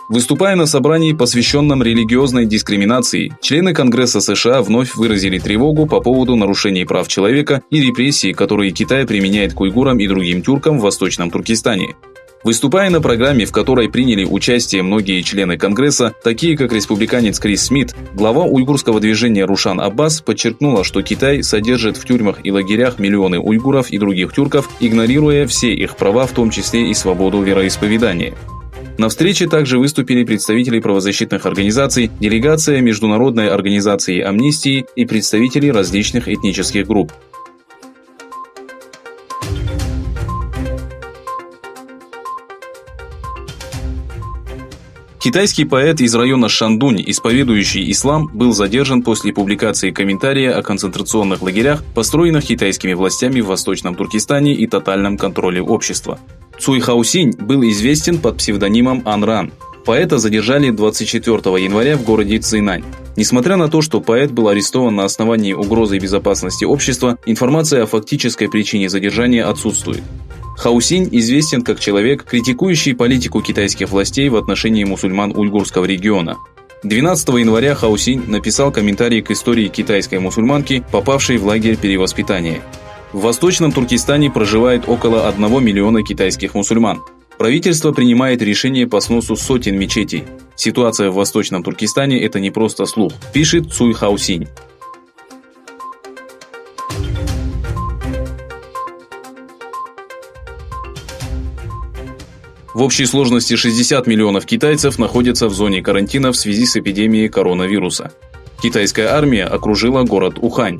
Выступая на собрании, посвященном религиозной дискриминации, члены Конгресса США вновь выразили тревогу по поводу нарушений прав человека и репрессий, которые Китай применяет к уйгурам и другим тюркам в Восточном Туркестане. Выступая на программе, в которой приняли участие многие члены Конгресса, такие как республиканец Крис Смит, глава уйгурского движения Рушан Аббас подчеркнула, что Китай содержит в тюрьмах и лагерях миллионы уйгуров и других тюрков, игнорируя все их права, в том числе и свободу вероисповедания. На встрече также выступили представители правозащитных организаций, делегация Международной организации Амнистии и представители различных этнических групп. Китайский поэт из района Шандунь, исповедующий ислам, был задержан после публикации комментария о концентрационных лагерях, построенных китайскими властями в Восточном Туркестане и тотальном контроле общества. Цуй Хаосинь был известен под псевдонимом Ан Ран. Поэта задержали 24 января в городе Цзинань. Несмотря на то, что поэт был арестован на основании угрозы безопасности общества, информация о фактической причине задержания отсутствует. Хаосинь известен как человек, критикующий политику китайских властей в отношении мусульман уйгурского региона. 12 января Хаосинь написал комментарий к истории китайской мусульманки, попавшей в лагерь перевоспитания. В Восточном Туркестане проживает около 1 миллиона китайских мусульман. Правительство принимает решения по сносу сотен мечетей. Ситуация в Восточном Туркестане – это не просто слух, пишет Цуй Хаосинь. В общей сложности 60 миллионов китайцев находятся в зоне карантина в связи с эпидемией коронавируса. Китайская армия окружила город Ухань.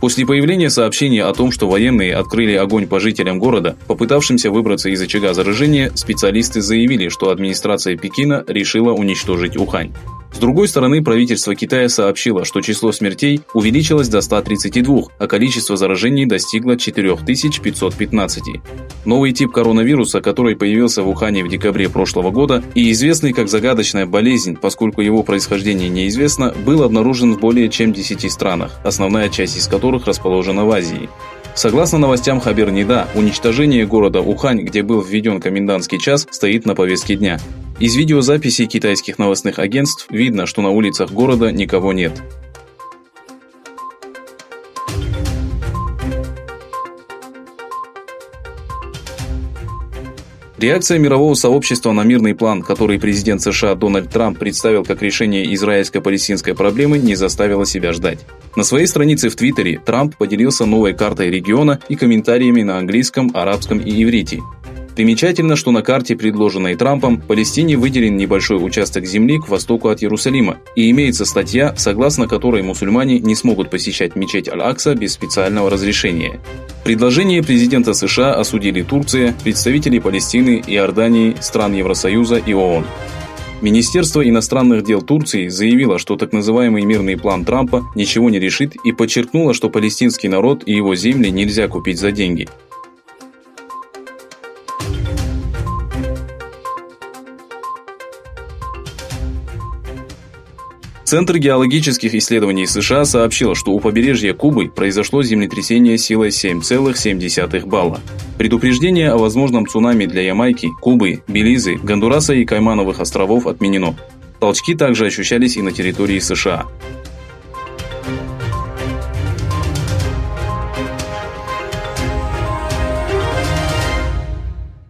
После появления сообщения о том, что военные открыли огонь по жителям города, попытавшимся выбраться из очага заражения, специалисты заявили, что администрация Пекина решила уничтожить Ухань. С другой стороны, правительство Китая сообщило, что число смертей увеличилось до 132, а количество заражений достигло 4515. Новый тип коронавируса, который появился в Ухане в декабре прошлого года и известный как загадочная болезнь, поскольку его происхождение неизвестно, был обнаружен в более чем 10 странах, основная часть из которых расположена в Азии. Согласно новостям Хабер Нида, уничтожение города Ухань, где был введен комендантский час, стоит на повестке дня. Из видеозаписей китайских новостных агентств видно, что на улицах города никого нет. Реакция мирового сообщества на мирный план, который президент США Дональд Трамп представил как решение израильско-палестинской проблемы, не заставила себя ждать. На своей странице в Твиттере Трамп поделился новой картой региона и комментариями на английском, арабском и иврите. Примечательно, что на карте, предложенной Трампом, Палестине выделен небольшой участок земли к востоку от Иерусалима, и имеется статья, согласно которой мусульмане не смогут посещать мечеть Аль-Акса без специального разрешения. Предложение президента США осудили Турция, представители Палестины, Иордании, стран Евросоюза и ООН. Министерство иностранных дел Турции заявило, что так называемый мирный план Трампа ничего не решит, и подчеркнуло, что палестинский народ и его земли нельзя купить за деньги. Центр геологических исследований США сообщил, что у побережья Кубы произошло землетрясение силой 7,7 балла. Предупреждение о возможном цунами для Ямайки, Кубы, Белизы, Гондураса и Каймановых островов отменено. Толчки также ощущались и на территории США.